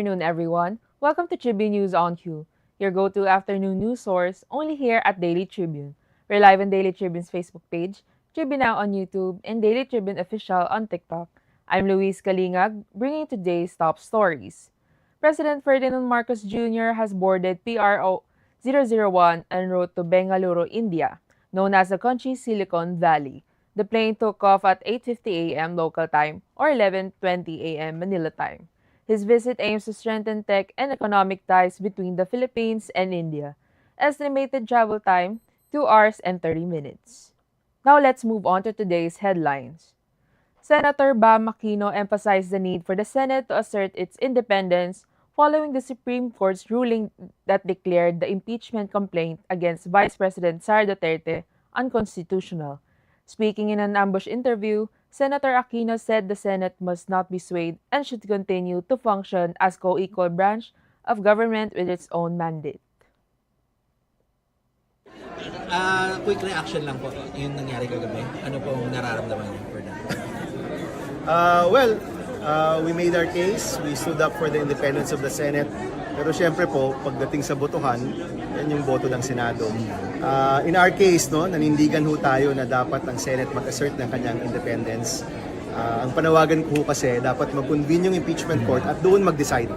afternoon, everyone. Welcome to Tribune News on Q, your go-to afternoon news source only here at Daily Tribune. We're live on Daily Tribune's Facebook page, Tribune Now on YouTube, and Daily Tribune Official on TikTok. I'm Louisse Kalingag, bringing today's top stories. President Ferdinand Marcos Jr. has boarded PRO 001 en route to Bengaluru, India, known as the country's Silicon Valley. The plane took off at 8:50 a.m. local time or 11:20 a.m. Manila time. His visit aims to strengthen tech and economic ties between the Philippines and India. Estimated travel time, 2 hours and 30 minutes. Now let's move on to today's headlines. Senator Bam Aquino emphasized the need for the Senate to assert its independence following the Supreme Court's ruling that declared the impeachment complaint against Vice President Sara Duterte unconstitutional. Speaking in an ambush interview, Senator Aquino said the Senate must not be swayed and should continue to function as co-equal branch of government with its own mandate. Quick reaction lang po, yung nangyari kagabi. Ano pong nararamdaman niyo for that? We made our case. We stood up for the independence of the Senate. Pero syempre po, pagdating sa botohan, yan yung boto ng Senado. In our case, nanindigan ho tayo na dapat ang Senate mag-assert ng kanyang independence. Ang panawagan ko kasi, dapat mag-convene yung impeachment court at doon mag-decide.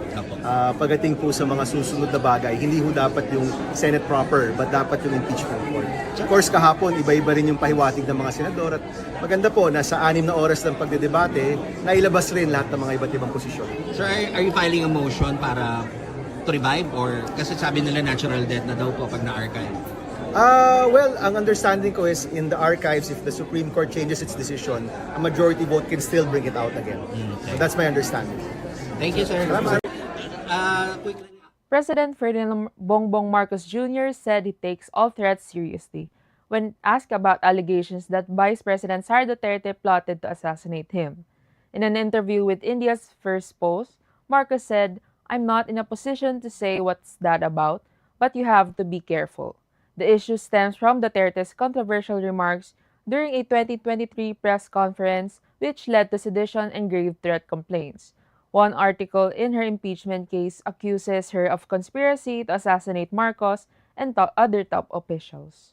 Pagdating po sa mga susunod na bagay, hindi ho dapat yung Senate proper, but dapat yung impeachment court. Of course, kahapon, iba-iba rin yung pahiwatig ng mga senador at maganda po na sa 6 na oras ng pagdedebate, nailabas rin lahat ng mga iba't ibang posisyon. Sir, are you filing a motion para to revive or kasi sabi nila natural death na daw po pag na-archive? Ang understanding ko is in the archives, if the Supreme Court changes its decision, a majority vote can still bring it out again. Okay. So that's my understanding. Thank you, sir. President Ferdinand Bongbong Marcos Jr. said he takes all threats seriously when asked about allegations that Vice President Sara Duterte plotted to assassinate him. In an interview with India's First Post, Marcos said, "I'm not in a position to say what's that about, but you have to be careful." The issue stems from Duterte's controversial remarks during a 2023 press conference which led to sedition and grave threat complaints. One article in her impeachment case accuses her of conspiracy to assassinate Marcos and other top officials.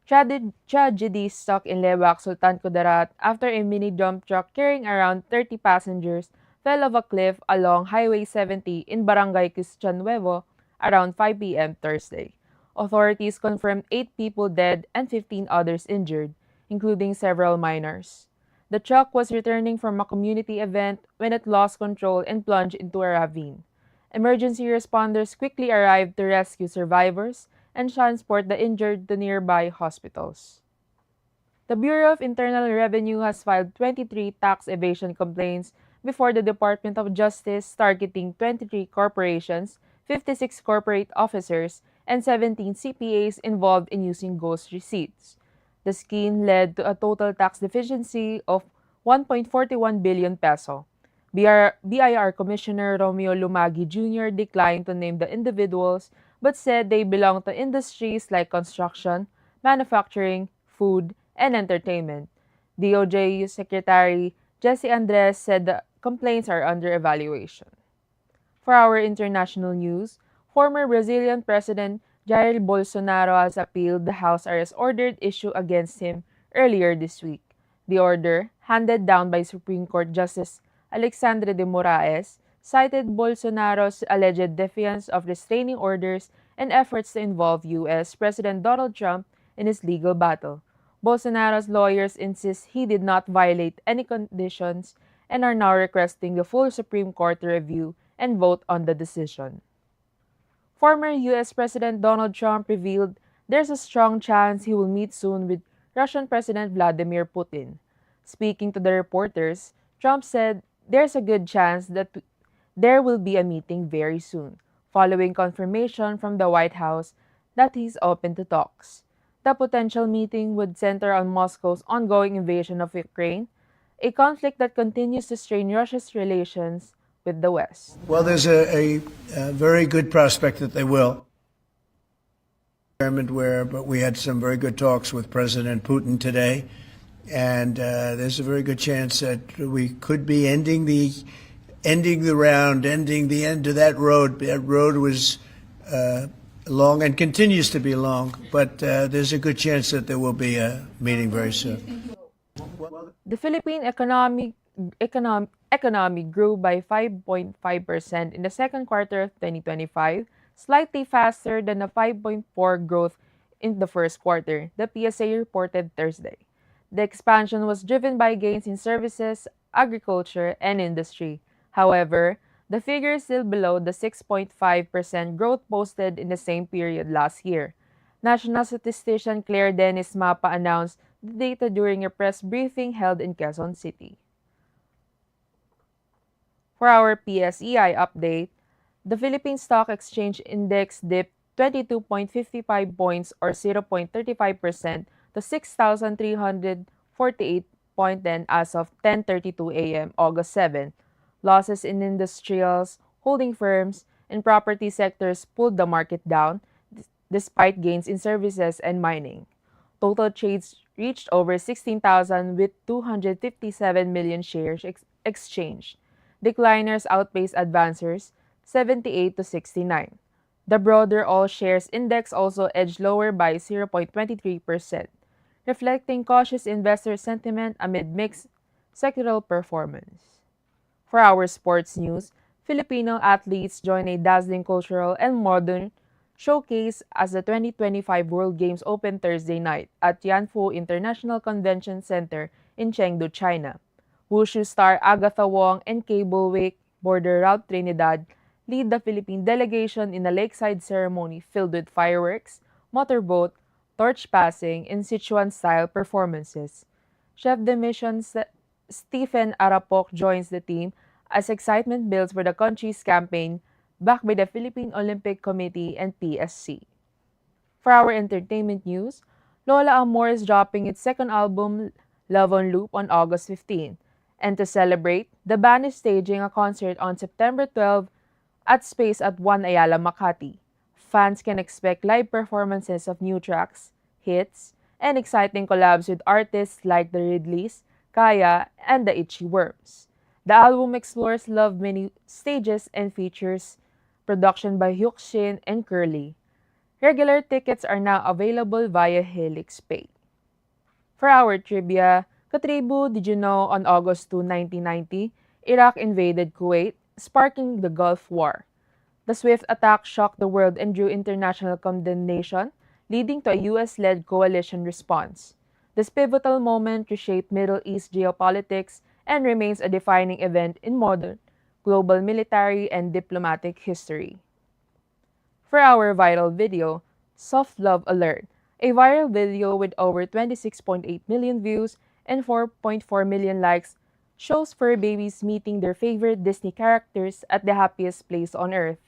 Tragedy struck in Lebak, Sultan Kudarat after a mini dump truck carrying around 30 passengers fell off a cliff along Highway 70 in Barangay Cristian Nuevo around 5 p.m. Thursday. Authorities confirmed 8 people dead and 15 others injured, including several minors. The truck was returning from a community event when it lost control and plunged into a ravine. Emergency responders quickly arrived to rescue survivors and transport the injured to nearby hospitals. The Bureau of Internal Revenue has filed 23 tax evasion complaints before the Department of Justice targeting 23 corporations, 56 corporate officers, and 17 CPAs involved in using ghost receipts. The scheme led to a total tax deficiency of 1.41 billion peso. BIR Commissioner Romeo Lumagi Jr. declined to name the individuals but said they belong to industries like construction, manufacturing, food, and entertainment. DOJ Secretary Jesse Andres said the complaints are under evaluation. For our international news, former Brazilian President Jair Bolsonaro has appealed the house arrest order issued against him earlier this week. The order, handed down by Supreme Court Justice Alexandre de Moraes, cited Bolsonaro's alleged defiance of restraining orders and efforts to involve U.S. President Donald Trump in his legal battle. Bolsonaro's lawyers insist he did not violate any conditions and are now requesting the full Supreme Court to review and vote on the decision. Former U.S. President Donald Trump revealed there's a strong chance he will meet soon with Russian President Vladimir Putin. Speaking to the reporters, Trump said there's a good chance that there will be a meeting very soon, following confirmation from the White House that he's open to talks. The potential meeting would center on Moscow's ongoing invasion of Ukraine, a conflict that continues to strain Russia's relations with the West. Well, there's a very good prospect that they will. But we had some very good talks with President Putin today, and there's a very good chance that we could be ending the ending the round, ending the end of that road. That road was long and continues to be long, but there's a good chance that there will be a meeting very soon. The Philippine economy grew by 5.5% in the second quarter of 2025, slightly faster than the 5.4% growth in the first quarter, the PSA reported Thursday. The expansion was driven by gains in services, agriculture, and industry. However, the figure is still below the 6.5% growth posted in the same period last year. National statistician Claire Dennis Mapa announced the data during a press briefing held in Quezon City. For our PSEI update, the Philippine Stock Exchange Index dipped 22.55 points or 0.35% to 6,348.10 as of 10:32 a.m. August 7. Losses in industrials, holding firms, and property sectors pulled the market down despite gains in services and mining. Total trades reached over 16,000 with 257 million shares exchanged. Decliners outpaced advancers 78 to 69. The broader all shares index also edged lower by 0.23%, reflecting cautious investor sentiment amid mixed sectoral performance. For our sports news, Filipino athletes join a dazzling cultural and modern showcase as the 2025 World Games opened Thursday night at Yanfu International Convention Center in Chengdu, China. Wushu star Agatha Wong and cable wakeboarder Ralph Trinidad lead the Philippine delegation in a lakeside ceremony filled with fireworks, motorboat, torch passing, and Sichuan-style performances. Chef de mission Stephen Arapok joins the team as excitement builds for the country's campaign backed by the Philippine Olympic Committee and PSC. For our entertainment news, Lola Amor is dropping its second album, Love on Loop, on August 15. And to celebrate, the band is staging a concert on September 12 at Space at 1 Ayala, Makati. Fans can expect live performances of new tracks, hits, and exciting collabs with artists like the Ridleys, Kaya, and the Itchy Worms. The album explores love many stages and features production by Hyuk Shin and Curly. Regular tickets are now available via Helix Pay. For our trivia, Katribu, did you know on August 2, 1990, Iraq invaded Kuwait, sparking the Gulf War. The swift attack shocked the world and drew international condemnation, leading to a US-led coalition response. This pivotal moment reshaped Middle East geopolitics and remains a defining event in modern global military and diplomatic history. For our viral video, Soft Love Alert, a viral video with over 26.8 million views and 4.4 million likes, shows fur babies meeting their favorite Disney characters at the happiest place on earth.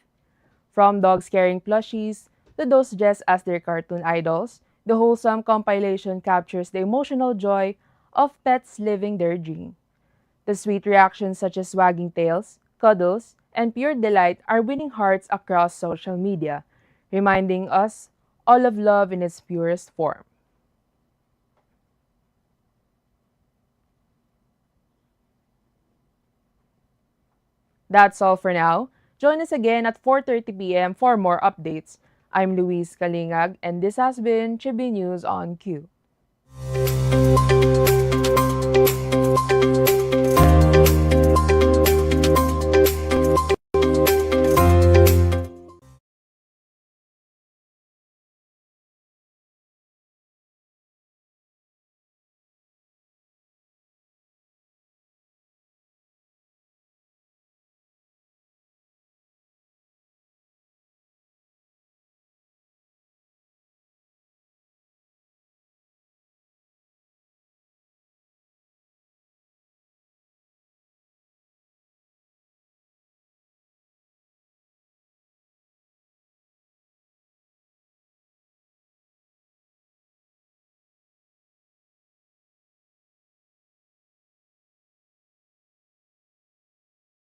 From dogs carrying plushies to those dressed as their cartoon idols, the wholesome compilation captures the emotional joy of pets living their dream. The sweet reactions such as wagging tails, cuddles, and pure delight are winning hearts across social media, reminding us all of love in its purest form. That's all for now. Join us again at 4:30 p.m. for more updates. I'm Louise Kalingag, and this has been Tribune News on Q.